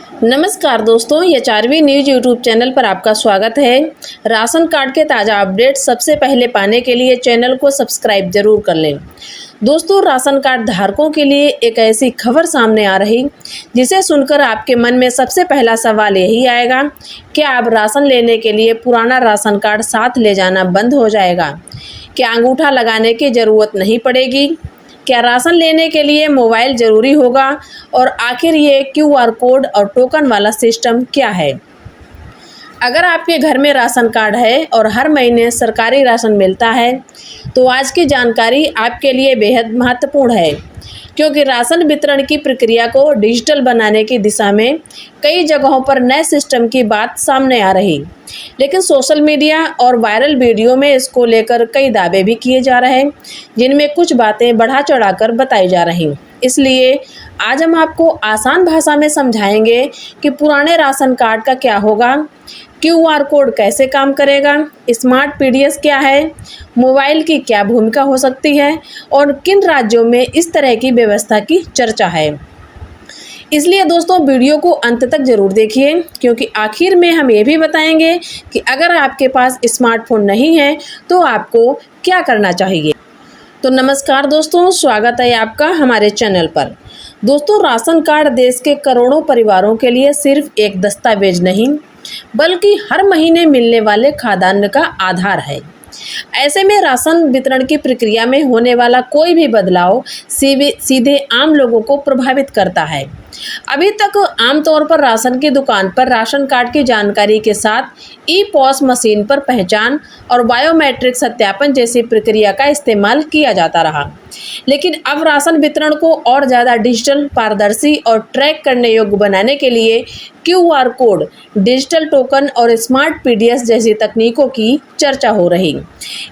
नमस्कार दोस्तों, ये 4वीं न्यूज़ यूट्यूब चैनल पर आपका स्वागत है। राशन कार्ड के ताज़ा अपडेट सबसे पहले पाने के लिए चैनल को सब्सक्राइब जरूर कर लें। दोस्तों, राशन कार्ड धारकों के लिए एक ऐसी खबर सामने आ रही जिसे सुनकर आपके मन में सबसे पहला सवाल यही आएगा, क्या अब राशन लेने के लिए पुराना राशन कार्ड साथ ले जाना बंद हो जाएगा? क्या अंगूठा लगाने की ज़रूरत नहीं पड़ेगी? क्या राशन लेने के लिए मोबाइल ज़रूरी होगा? और आखिर ये क्यूआर कोड और टोकन वाला सिस्टम क्या है? अगर आपके घर में राशन कार्ड है और हर महीने सरकारी राशन मिलता है तो आज की जानकारी आपके लिए बेहद महत्वपूर्ण है, क्योंकि राशन वितरण की प्रक्रिया को डिजिटल बनाने की दिशा में कई जगहों पर नए सिस्टम की बात सामने आ रही, लेकिन सोशल मीडिया और वायरल वीडियो में इसको लेकर कई दावे भी किए जा रहे हैं, जिनमें कुछ बातें बढ़ा चढ़ाकर बताई जा रही। इसलिए आज हम आपको आसान भाषा में समझाएंगे कि पुराने राशन कार्ड का क्या होगा, क्यूआर कोड कैसे काम करेगा, स्मार्ट पीडीएस क्या है, मोबाइल की क्या भूमिका हो सकती है और किन राज्यों में इस तरह की व्यवस्था की चर्चा है। इसलिए दोस्तों, वीडियो को अंत तक ज़रूर देखिए, क्योंकि आखिर में हम ये भी बताएंगे कि अगर आपके पास स्मार्टफोन नहीं है तो आपको क्या करना चाहिए। तो नमस्कार दोस्तों, स्वागत है आपका हमारे चैनल पर। दोस्तों, राशन कार्ड देश के करोड़ों परिवारों के लिए सिर्फ एक दस्तावेज नहीं, बल्कि हर महीने मिलने वाले खाद्यान्न का आधार है। ऐसे में राशन वितरण की प्रक्रिया में होने वाला कोई भी बदलाव सीधे आम लोगों को प्रभावित करता है। अभी तक आमतौर पर राशन की दुकान पर राशन कार्ड की जानकारी के साथ ई-पॉस मशीन पर पहचान और बायोमेट्रिक सत्यापन जैसी प्रक्रिया का इस्तेमाल किया जाता रहा, लेकिन अब राशन वितरण को और ज़्यादा डिजिटल, पारदर्शी और ट्रैक करने योग्य बनाने के लिए क्यूआर कोड, डिजिटल टोकन और स्मार्ट पीडीएस जैसी तकनीकों की चर्चा हो रही।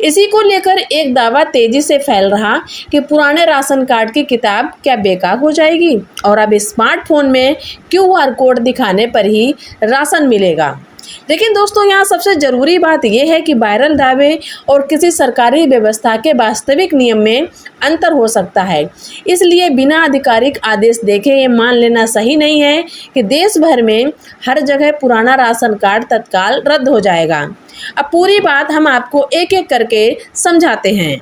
इसी को लेकर एक दावा तेजी से फैल रहा कि पुराने राशन कार्ड की किताब क्या बेकार हो जाएगी और अब स्मार्टफोन में क्यूआर कोड दिखाने पर ही राशन मिलेगा। लेकिन दोस्तों, यहाँ सबसे ज़रूरी बात यह है कि वायरल दावे और किसी सरकारी व्यवस्था के वास्तविक नियम में अंतर हो सकता है। इसलिए बिना आधिकारिक आदेश देखे ये मान लेना सही नहीं है कि देश भर में हर जगह पुराना राशन कार्ड तत्काल रद्द हो जाएगा। अब पूरी बात हम आपको एक एक करके समझाते हैं।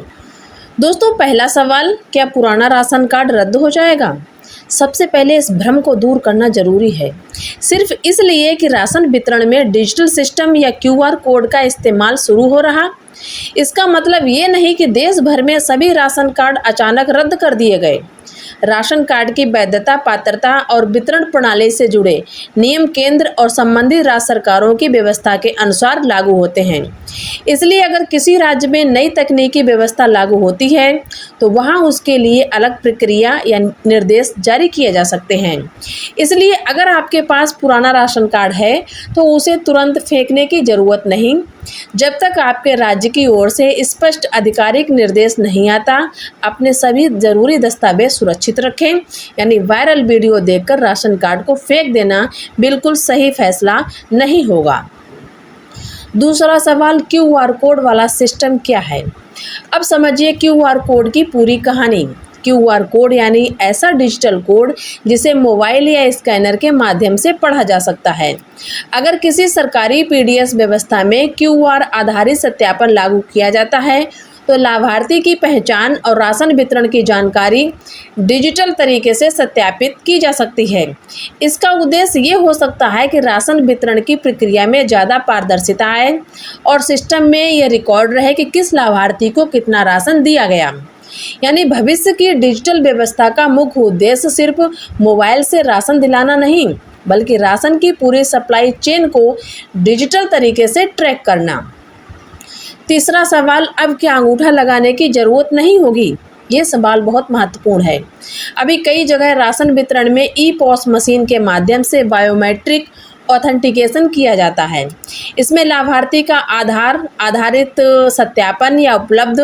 दोस्तों, पहला सवाल, क्या पुराना राशन कार्ड रद्द हो जाएगा? सबसे पहले इस भ्रम को दूर करना जरूरी है। सिर्फ इसलिए कि राशन वितरण में डिजिटल सिस्टम या क्यूआर कोड का इस्तेमाल शुरू हो रहा, इसका मतलब ये नहीं कि देश भर में सभी राशन कार्ड अचानक रद्द कर दिए गए। राशन कार्ड की वैधता, पात्रता और वितरण प्रणाली से जुड़े नियम केंद्र और संबंधित राज्य सरकारों की व्यवस्था के अनुसार लागू होते हैं। इसलिए अगर किसी राज्य में नई तकनीकी व्यवस्था लागू होती है तो वहां उसके लिए अलग प्रक्रिया या निर्देश जारी किए जा सकते हैं। इसलिए अगर आपके पास पुराना राशन कार्ड है तो उसे तुरंत फेंकने की ज़रूरत नहीं। जब तक आपके राज्य की ओर से स्पष्ट आधिकारिक निर्देश नहीं आता, अपने सभी जरूरी दस्तावेज सुरक्षित रखें। यानी वायरल वीडियो देखकर राशन कार्ड को फेंक देना बिल्कुल सही फैसला नहीं होगा। दूसरा सवाल, क्यूआर कोड वाला सिस्टम क्या है? अब समझिए क्यूआर कोड की पूरी कहानी। क्यूआर कोड यानी ऐसा डिजिटल कोड जिसे मोबाइल या स्कैनर के माध्यम से पढ़ा जा सकता है। अगर किसी सरकारी पीडीएस व्यवस्था में क्यूआर आधारित सत्यापन लागू किया जाता है तो लाभार्थी की पहचान और राशन वितरण की जानकारी डिजिटल तरीके से सत्यापित की जा सकती है। इसका उद्देश्य ये हो सकता है कि राशन वितरण की प्रक्रिया में ज़्यादा पारदर्शिता आए और सिस्टम में यह रिकॉर्ड रहे कि किस लाभार्थी को कितना राशन दिया गया। यानी भविष्य की डिजिटल व्यवस्था का मुख्य उद्देश्य सिर्फ मोबाइल से राशन दिलाना नहीं, बल्कि राशन की पूरी सप्लाई चेन को डिजिटल तरीके से ट्रैक करना। तीसरा सवाल, अब क्या अंगूठा लगाने की ज़रूरत नहीं होगी? ये सवाल बहुत महत्वपूर्ण है। अभी कई जगह राशन वितरण में ई-पॉस मशीन के माध्यम से बायोमेट्रिक ऑथेंटिकेशन किया जाता है। इसमें लाभार्थी का आधार आधारित सत्यापन या उपलब्ध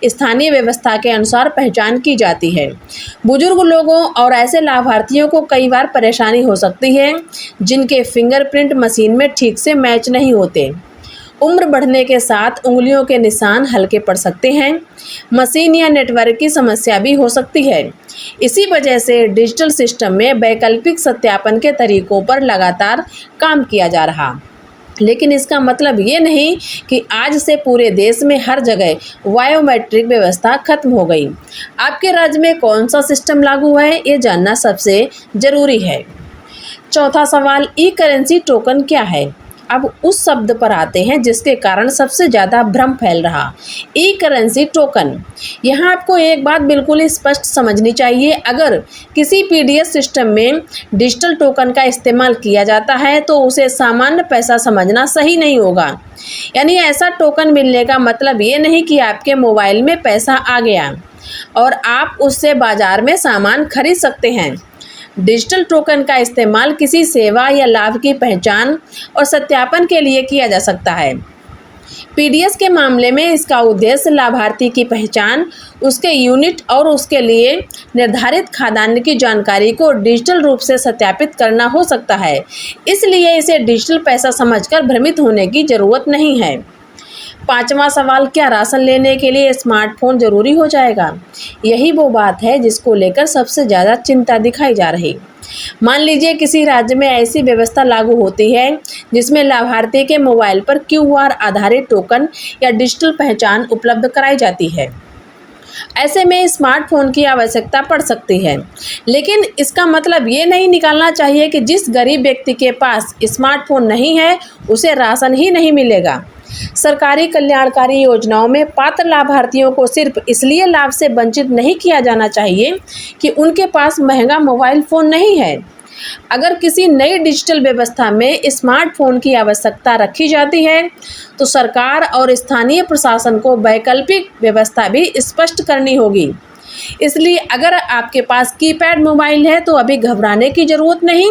स्थानीय व्यवस्था के अनुसार पहचान की जाती है। बुजुर्ग लोगों और ऐसे लाभार्थियों को कई बार परेशानी हो सकती है जिनके फिंगरप्रिंट मशीन में ठीक से मैच नहीं होते। उम्र बढ़ने के साथ उंगलियों के निशान हल्के पड़ सकते हैं। मशीन या नेटवर्क की समस्या भी हो सकती है। इसी वजह से डिजिटल सिस्टम में वैकल्पिक सत्यापन के तरीकों पर लगातार काम किया जा रहा। लेकिन इसका मतलब ये नहीं कि आज से पूरे देश में हर जगह बायोमेट्रिक व्यवस्था खत्म हो गई। आपके राज्य में कौन सा सिस्टम लागू है, ये जानना सबसे ज़रूरी है। चौथा सवाल, ई करेंसी टोकन क्या है? अब उस शब्द पर आते हैं जिसके कारण सबसे ज़्यादा भ्रम फैल रहा, ई करेंसी टोकन। यहाँ आपको एक बात बिल्कुल स्पष्ट समझनी चाहिए। अगर किसी पीडीएस सिस्टम में डिजिटल टोकन का इस्तेमाल किया जाता है तो उसे सामान्य पैसा समझना सही नहीं होगा। यानी ऐसा टोकन मिलने का मतलब ये नहीं कि आपके मोबाइल में पैसा आ गया और आप उससे बाजार में सामान खरीद सकते हैं। डिजिटल टोकन का इस्तेमाल किसी सेवा या लाभ की पहचान और सत्यापन के लिए किया जा सकता है। पीडीएस के मामले में इसका उद्देश्य लाभार्थी की पहचान, उसके यूनिट और उसके लिए निर्धारित खाद्यान्न की जानकारी को डिजिटल रूप से सत्यापित करना हो सकता है। इसलिए इसे डिजिटल पैसा समझकर भ्रमित होने की ज़रूरत नहीं है। पांचवा सवाल, क्या राशन लेने के लिए स्मार्टफोन जरूरी हो जाएगा? यही वो बात है जिसको लेकर सबसे ज़्यादा चिंता दिखाई जा रही। मान लीजिए किसी राज्य में ऐसी व्यवस्था लागू होती है जिसमें लाभार्थी के मोबाइल पर क्यूआर आधारित टोकन या डिजिटल पहचान उपलब्ध कराई जाती है। ऐसे में स्मार्टफोन की आवश्यकता पड़ सकती है। लेकिन इसका मतलब ये नहीं निकालना चाहिए कि जिस गरीब व्यक्ति के पास स्मार्टफोन नहीं है उसे राशन ही नहीं मिलेगा। सरकारी कल्याणकारी योजनाओं में पात्र लाभार्थियों को सिर्फ इसलिए लाभ से वंचित नहीं किया जाना चाहिए कि उनके पास महंगा मोबाइल फ़ोन नहीं है। अगर किसी नई डिजिटल व्यवस्था में स्मार्टफोन की आवश्यकता रखी जाती है तो सरकार और स्थानीय प्रशासन को वैकल्पिक व्यवस्था भी स्पष्ट करनी होगी। इसलिए अगर आपके पास कीपैड मोबाइल है तो अभी घबराने की ज़रूरत नहीं,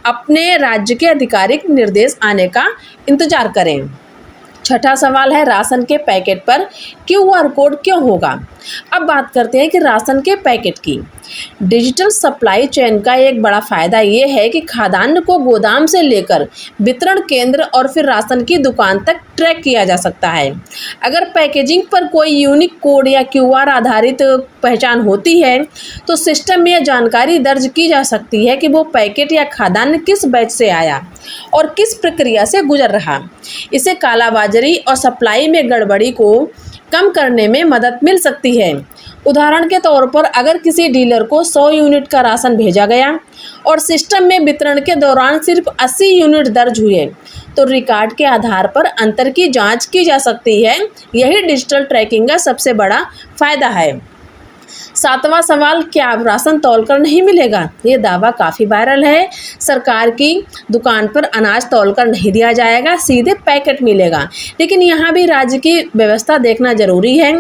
अपने राज्य के आधिकारिक निर्देश आने का इंतज़ार करें। छठा सवाल है, राशन के पैकेट पर क्यूआर कोड क्यों होगा? अब बात करते हैं कि राशन के पैकेट की। डिजिटल सप्लाई चेन का एक बड़ा फ़ायदा ये है कि खाद्यान्न को गोदाम से लेकर वितरण केंद्र और फिर राशन की दुकान तक ट्रैक किया जा सकता है। अगर पैकेजिंग पर कोई यूनिक कोड या क्यूआर आधारित पहचान होती है तो सिस्टम में यह जानकारी दर्ज की जा सकती है कि वो पैकेट या खाद्यान्न किस बैच से आया और किस प्रक्रिया से गुजर रहा। इससे कालाबाजारी और सप्लाई में गड़बड़ी को कम करने में मदद मिल सकती है। उदाहरण के तौर पर अगर किसी डीलर को 100 यूनिट का राशन भेजा गया और सिस्टम में वितरण के दौरान सिर्फ 80 यूनिट दर्ज हुए तो रिकॉर्ड के आधार पर अंतर की जांच की जा सकती है। यही डिजिटल ट्रैकिंग का सबसे बड़ा फायदा है। सातवां सवाल, क्या अब राशन तौलकर नहीं मिलेगा? ये दावा काफ़ी वायरल है। सरकार की दुकान पर अनाज तौलकर नहीं दिया जाएगा, सीधे पैकेट मिलेगा। लेकिन यहाँ भी राज्य की व्यवस्था देखना जरूरी है।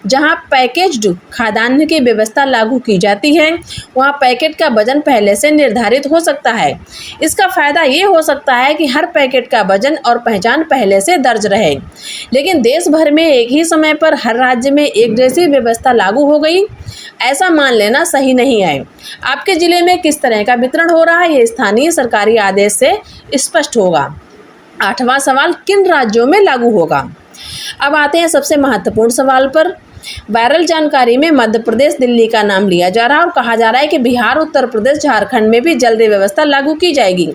जहाँ पैकेज्ड खाद्यान्न की व्यवस्था लागू की जाती है वहाँ पैकेट का वजन पहले से निर्धारित हो सकता है। इसका फ़ायदा ये हो सकता है कि हर पैकेट का वजन और पहचान पहले से दर्ज रहे। लेकिन देश भर में एक ही समय पर हर राज्य में एक जैसी व्यवस्था लागू हो गई, ऐसा मान लेना सही नहीं है। आपके जिले में किस तरह का वितरण हो रहा है ये स्थानीय सरकारी आदेश से स्पष्ट होगा। आठवां सवाल, किन राज्यों में लागू होगा? अब आते हैं सबसे महत्वपूर्ण सवाल पर। वायरल जानकारी में मध्य प्रदेश, दिल्ली का नाम लिया जा रहा है और कहा जा रहा है कि बिहार, उत्तर प्रदेश, झारखंड में भी जल्दी व्यवस्था लागू की जाएगी।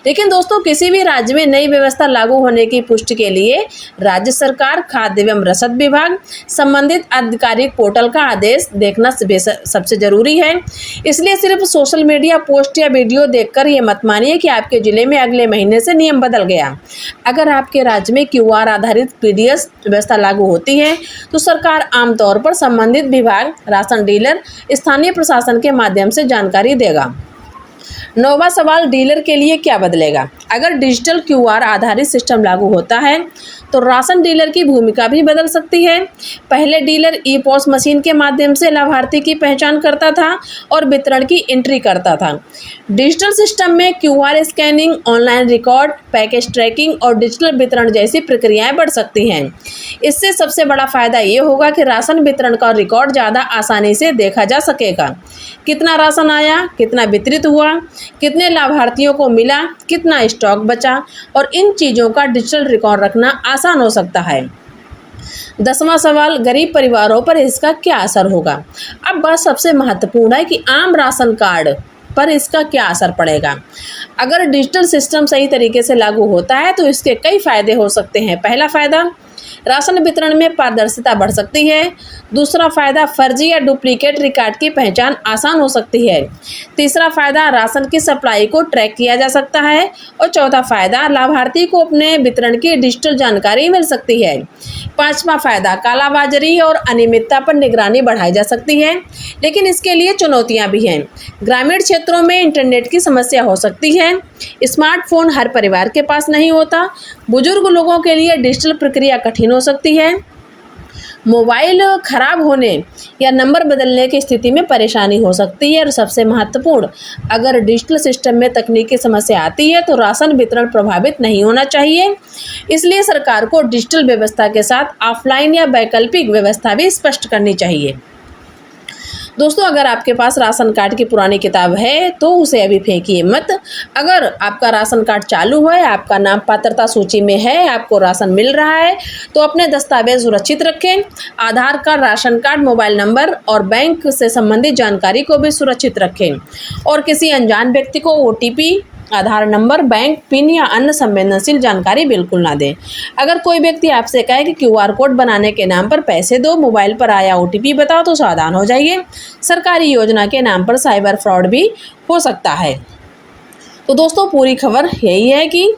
लेकिन दोस्तों, किसी भी राज्य में नई व्यवस्था लागू होने की पुष्टि के लिए राज्य सरकार, खाद्य एवं रसद विभाग, संबंधित आधिकारिक पोर्टल का आदेश देखना सबसे जरूरी है। इसलिए सिर्फ सोशल मीडिया पोस्ट या वीडियो देखकर ये मत मानिए कि आपके जिले में अगले महीने से नियम बदल गया। अगर आपके राज्य में क्यूआर आधारित पीडीएस व्यवस्था लागू होती है तो सरकार आमतौर पर संबंधित विभाग, राशन डीलर, स्थानीय प्रशासन के माध्यम से जानकारी देगा। नौवां सवाल, डीलर के लिए क्या बदलेगा? अगर डिजिटल क्यूआर आधारित सिस्टम लागू होता है तो राशन डीलर की भूमिका भी बदल सकती है। पहले डीलर ई-पॉस मशीन के माध्यम से लाभार्थी की पहचान करता था और वितरण की एंट्री करता था। डिजिटल सिस्टम में QR scanning, online record, package tracking और डिजिटल वितरण जैसी प्रक्रियाएं बढ़ सकती हैं। इससे सबसे बड़ा फायदा ये होगा कि राशन वितरण का रिकॉर्ड ज़्यादा आसानी से देखा जा सकेगा। कितना राशन आया, कितना वितरित हुआ, कितने लाभार्थियों को मिला, कितना स्टॉक बचा और इन चीज़ों का डिजिटल रिकॉर्ड रखना आसान हो सकता है। 10वां सवाल, गरीब परिवारों पर इसका क्या असर होगा। अब बात सबसे महत्वपूर्ण है कि आम राशन कार्ड पर इसका क्या असर पड़ेगा। अगर डिजिटल सिस्टम सही तरीके से लागू होता है तो इसके कई फायदे हो सकते हैं। पहला फायदा, राशन वितरण में पारदर्शिता बढ़ सकती है। दूसरा फायदा, फर्जी या डुप्लीकेट रिकॉर्ड की पहचान आसान हो सकती है। तीसरा फायदा, राशन की सप्लाई को ट्रैक किया जा सकता है। और चौथा फायदा, लाभार्थी को अपने वितरण की डिजिटल जानकारी मिल सकती है। पांचवा फायदा, कालाबाजारी और अनियमितता पर निगरानी बढ़ाई जा सकती है, लेकिन इसके लिए चुनौतियां भी हैं। ग्रामीण क्षेत्रों में इंटरनेट की समस्या हो सकती है। स्मार्टफोन हर परिवार के पास नहीं होता। बुजुर्ग लोगों के लिए डिजिटल प्रक्रिया कठिन हो सकती है। मोबाइल खराब होने या नंबर बदलने की स्थिति में परेशानी हो सकती है। और सबसे महत्वपूर्ण, अगर डिजिटल सिस्टम में तकनीकी समस्या आती है तो राशन वितरण प्रभावित नहीं होना चाहिए। इसलिए सरकार को डिजिटल व्यवस्था के साथ ऑफलाइन या वैकल्पिक व्यवस्था भी स्पष्ट करनी चाहिए। दोस्तों, अगर आपके पास राशन कार्ड की पुरानी किताब है तो उसे अभी फेंकिए मत। अगर आपका राशन कार्ड चालू है, आपका नाम पात्रता सूची में है, आपको राशन मिल रहा है, तो अपने दस्तावेज सुरक्षित रखें। Aadhaar card, ration card, mobile number और बैंक से संबंधित जानकारी को भी सुरक्षित रखें। और किसी अनजान व्यक्ति को OTP, आधार नंबर, बैंक पिन या अन्य संवेदनशील जानकारी बिल्कुल ना दें। अगर कोई व्यक्ति आपसे कहे कि QR कोड बनाने के नाम पर पैसे दो, मोबाइल पर आया OTP बताओ, तो सावधान हो जाइए। सरकारी योजना के नाम पर साइबर फ्रॉड भी हो सकता है। तो दोस्तों, पूरी खबर यही है कि